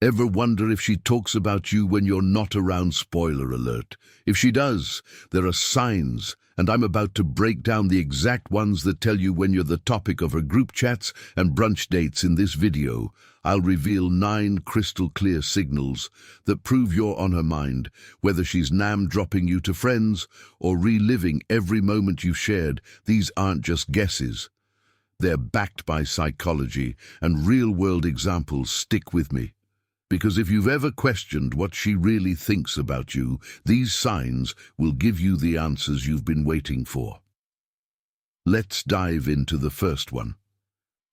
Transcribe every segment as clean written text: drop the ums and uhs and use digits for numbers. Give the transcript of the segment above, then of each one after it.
Ever wonder if she talks about you when you're not around? Spoiler alert. If she does, there are signs, and I'm about to break down the exact ones that tell you when you're the topic of her group chats and brunch dates. In this video, I'll reveal 9 crystal clear signals that prove you're on her mind, whether she's dropping you to friends or reliving every moment you've shared. These aren't just guesses. They're backed by psychology and real-world examples. Stick with me. Because if you've ever questioned what she really thinks about you, these signs will give you the answers you've been waiting for. Let's dive into the first one.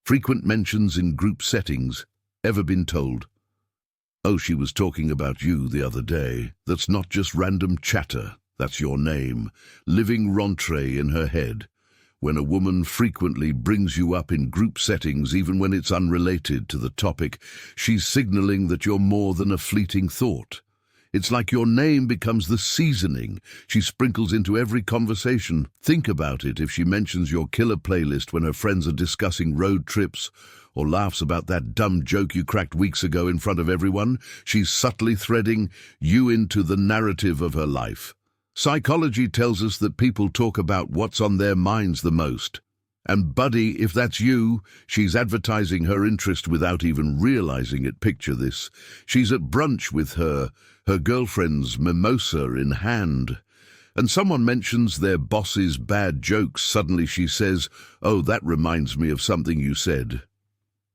Frequent mentions in group settings. Ever been told, "Oh, she was talking about you the other day"? That's not just random chatter. That's your name, living rentrée in her head. When a woman frequently brings you up in group settings, even when it's unrelated to the topic, she's signaling that you're more than a fleeting thought. It's like your name becomes the seasoning she sprinkles into every conversation. Think about it. If she mentions your killer playlist when her friends are discussing road trips, or laughs about that dumb joke you cracked weeks ago in front of everyone, she's subtly threading you into the narrative of her life. Psychology tells us that people talk about what's on their minds the most. And buddy, if that's you, she's advertising her interest without even realizing it. Picture this. She's at brunch with her girlfriend's mimosa in hand, and someone mentions their boss's bad jokes. Suddenly she says, "Oh, that reminds me of something you said."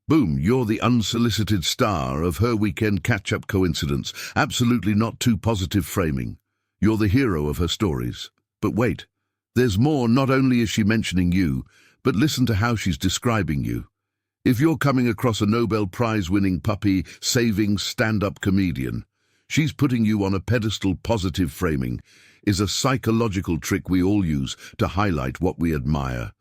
Boom, you're the unsolicited star of her weekend catch-up. Coincidence? Absolutely not. Too positive framing. You're the hero of her stories. But wait, there's more. Not only is she mentioning you, but listen to how she's describing you. If you're coming across a Nobel Prize-winning puppy-saving stand-up comedian, she's putting you on a pedestal. Positive framing is a psychological trick we all use to highlight what we admire.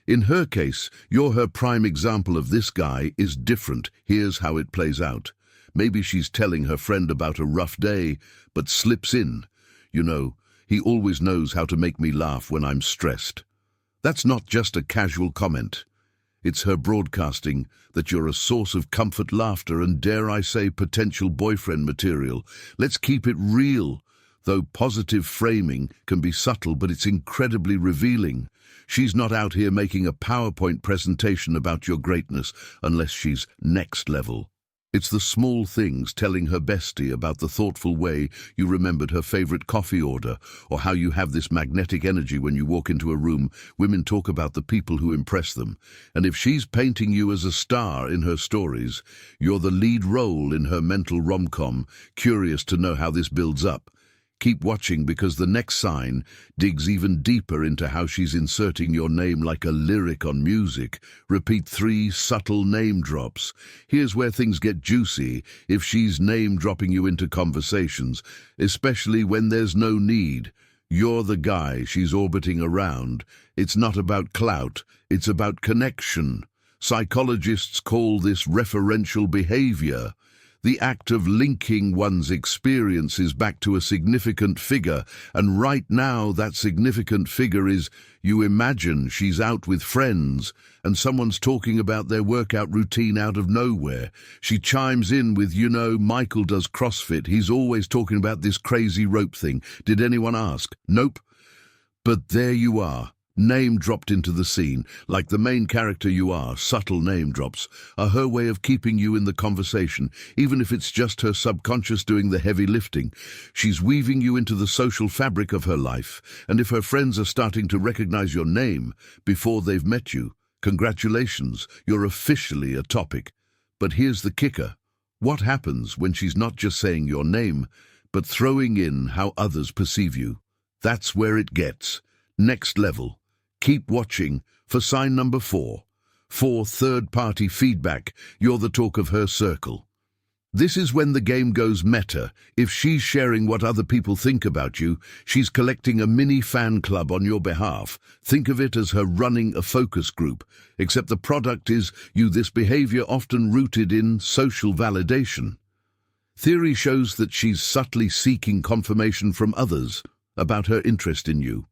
In her case, you're her prime example of "this guy is different. Here's how it plays out." Maybe she's telling her friend about a rough day, but slips in, "You know, he always knows how to make me laugh when I'm stressed." That's not just a casual comment. It's her broadcasting that you're a source of comfort, laughter, and, dare I say, potential boyfriend material. Let's keep it real. Though positive framing can be subtle, but it's incredibly revealing. She's not out here making a PowerPoint presentation about your greatness unless she's next level. It's the small things, telling her bestie about the thoughtful way you remembered her favorite coffee order, or how you have this magnetic energy when you walk into a room. Women talk about the people who impress them. And if she's painting you as a star in her stories, you're the lead role in her mental rom-com. Curious to know how this builds up? Keep watching, because the next sign digs even deeper into how she's inserting your name like a lyric on music. Repeat 3 subtle name drops. Here's where things get juicy. If she's name dropping you into conversations, especially when there's no need, you're the guy she's orbiting around. It's not about clout, it's about connection. Psychologists call this referential behavior, the act of linking one's experiences back to a significant figure. And right now, that significant figure is, you imagine she's out with friends and someone's talking about their workout routine out of nowhere. She chimes in with, "You know, Michael does CrossFit. He's always talking about this crazy rope thing. Did anyone ask?" Nope. But there you are, name dropped into the scene. Like the main character you are, subtle name drops are her way of keeping you in the conversation, even if it's just her subconscious doing the heavy lifting. She's weaving you into the social fabric of her life, and if her friends are starting to recognize your name before they've met you, congratulations, you're officially a topic. But here's the kicker. What happens when she's not just saying your name, but throwing in how others perceive you? That's where it gets next level. Keep watching for sign number 4. Third-party feedback. You're the talk of her circle. This is when the game goes meta. If she's sharing what other people think about you, she's collecting a mini fan club on your behalf. Think of it as her running a focus group, except the product is you. This behavior often rooted in social validation. Theory shows that she's subtly seeking confirmation from others about her interest in you.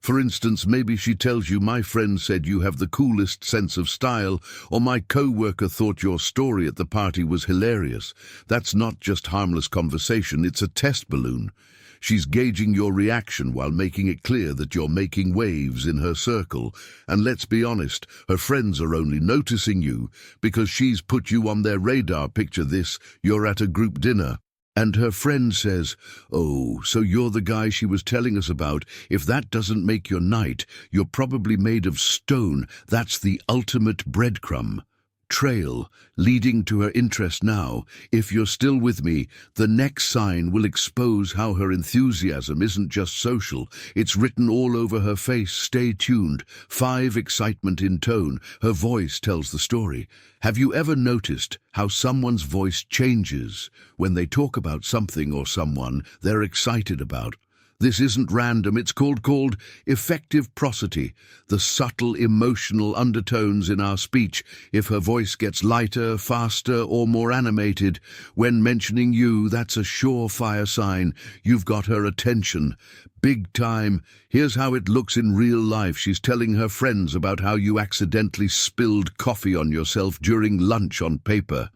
For instance, maybe she tells you, my friend said you have the coolest sense of style, or my co-worker thought your story at the party was hilarious. That's not just harmless conversation, it's a test balloon. She's gauging your reaction while making it clear that you're making waves in her circle. And let's be honest, her friends are only noticing you because she's put you on their radar. Picture this, you're at a group dinner, and her friend says, "Oh, so you're the guy she was telling us about. If that doesn't make your night, you're probably made of stone." That's the ultimate breadcrumb trail leading to her interest. Now, if you're still with me, the next sign will expose how her enthusiasm isn't just social, it's written all over her face. Stay tuned. 5. Excitement in tone. Her voice tells the story. Have you ever noticed how someone's voice changes when they talk about something or someone they're excited about? This isn't random, it's called effective prosody, the subtle emotional undertones in our speech. If her voice gets lighter, faster, or more animated when mentioning you, that's a surefire sign you've got her attention. Big time. Here's how it looks in real life. She's telling her friends about how you accidentally spilled coffee on yourself during lunch on paper.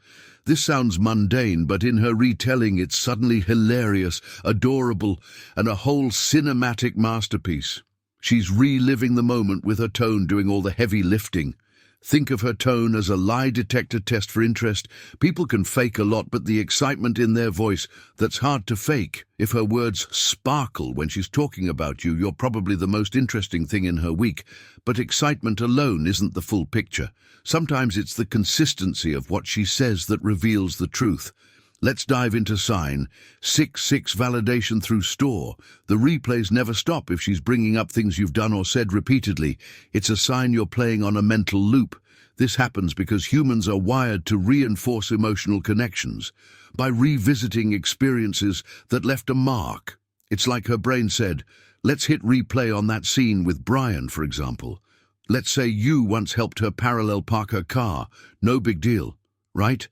This sounds mundane, but in her retelling it's suddenly hilarious, adorable, and a whole cinematic masterpiece. She's reliving the moment with her tone doing all the heavy lifting. Think of her tone as a lie detector test for interest. People can fake a lot, but the excitement in their voice, that's hard to fake. If her words sparkle when she's talking about you, you're probably the most interesting thing in her week. But excitement alone isn't the full picture. Sometimes it's the consistency of what she says that reveals the truth. Let's dive into sign 6. Validation through store. The replays never stop if she's bringing up things you've done or said repeatedly. It's a sign you're playing on a mental loop. This happens because humans are wired to reinforce emotional connections by revisiting experiences that left a mark. It's like her brain said, let's hit replay on that scene with Brian, for example. Let's say you once helped her parallel park her car. No big deal, right?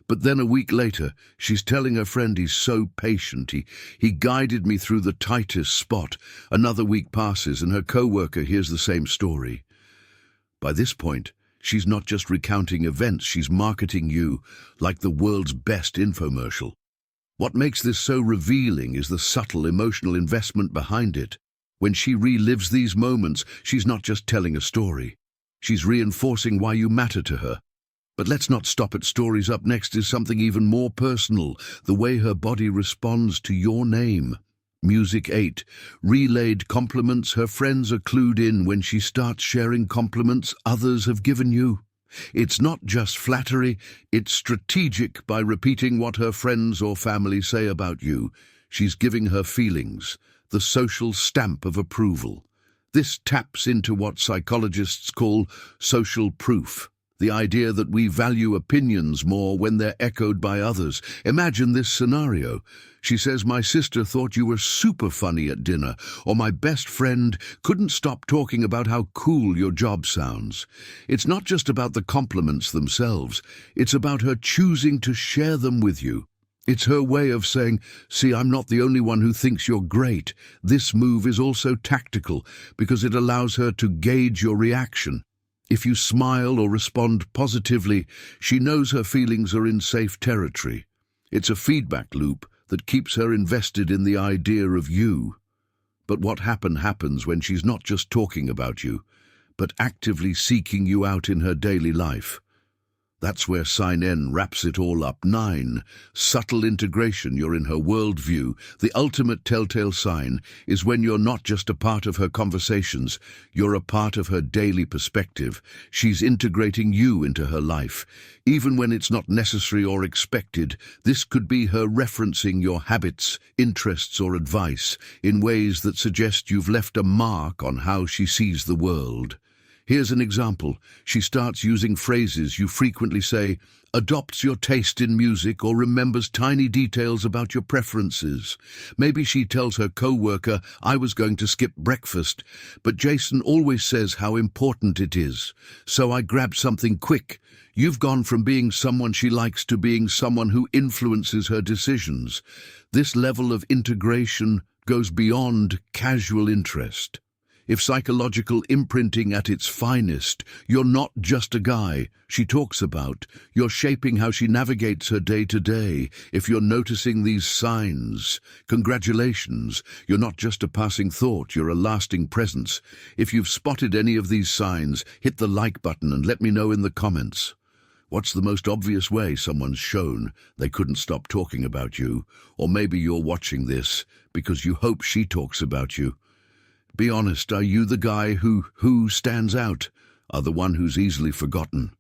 But then a week later, she's telling her friend he's so patient, he guided me through the tightest spot. Another week passes and her co-worker hears the same story. By this point, she's not just recounting events, she's marketing you like the world's best infomercial. What makes this so revealing is the subtle emotional investment behind it. When she relives these moments, she's not just telling a story. She's reinforcing why you matter to her. But let's not stop at stories. Up next is something even more personal, the way her body responds to your name. Music 8. Relayed compliments. Her friends are clued in when she starts sharing compliments others have given you. It's not just flattery, it's strategic. By repeating what her friends or family say about you, she's giving her feelings the social stamp of approval. This taps into what psychologists call social proof. The idea that we value opinions more when they're echoed by others. Imagine this scenario. She says, my sister thought you were super funny at dinner, or my best friend couldn't stop talking about how cool your job sounds. It's not just about the compliments themselves. It's about her choosing to share them with you. It's her way of saying, see, I'm not the only one who thinks you're great. This move is also tactical because it allows her to gauge your reaction. If you smile or respond positively, she knows her feelings are in safe territory. It's a feedback loop that keeps her invested in the idea of you. But what happens when she's not just talking about you, but actively seeking you out in her daily life? That's where sign N wraps it all up. 9. Subtle integration. You're in her worldview. The ultimate telltale sign is when you're not just a part of her conversations, you're a part of her daily perspective. She's integrating you into her life, even when it's not necessary or expected. This could be her referencing your habits, interests, or advice in ways that suggest you've left a mark on how she sees the world. Here's an example. She starts using phrases you frequently say, adopts your taste in music, or remembers tiny details about your preferences. Maybe she tells her co-worker, I was going to skip breakfast, but Jason always says how important it is, so I grabbed something quick. You've gone from being someone she likes to being someone who influences her decisions. This level of integration goes beyond casual interest. If psychological imprinting at its finest, you're not just a guy she talks about. You're shaping how she navigates her day to day. If you're noticing these signs, congratulations. You're not just a passing thought, you're a lasting presence. If you've spotted any of these signs, hit the like button and let me know in the comments. What's the most obvious way someone's shown they couldn't stop talking about you? Or maybe you're watching this because you hope she talks about you. Be honest, are you the guy who stands out? Are the one who's easily forgotten?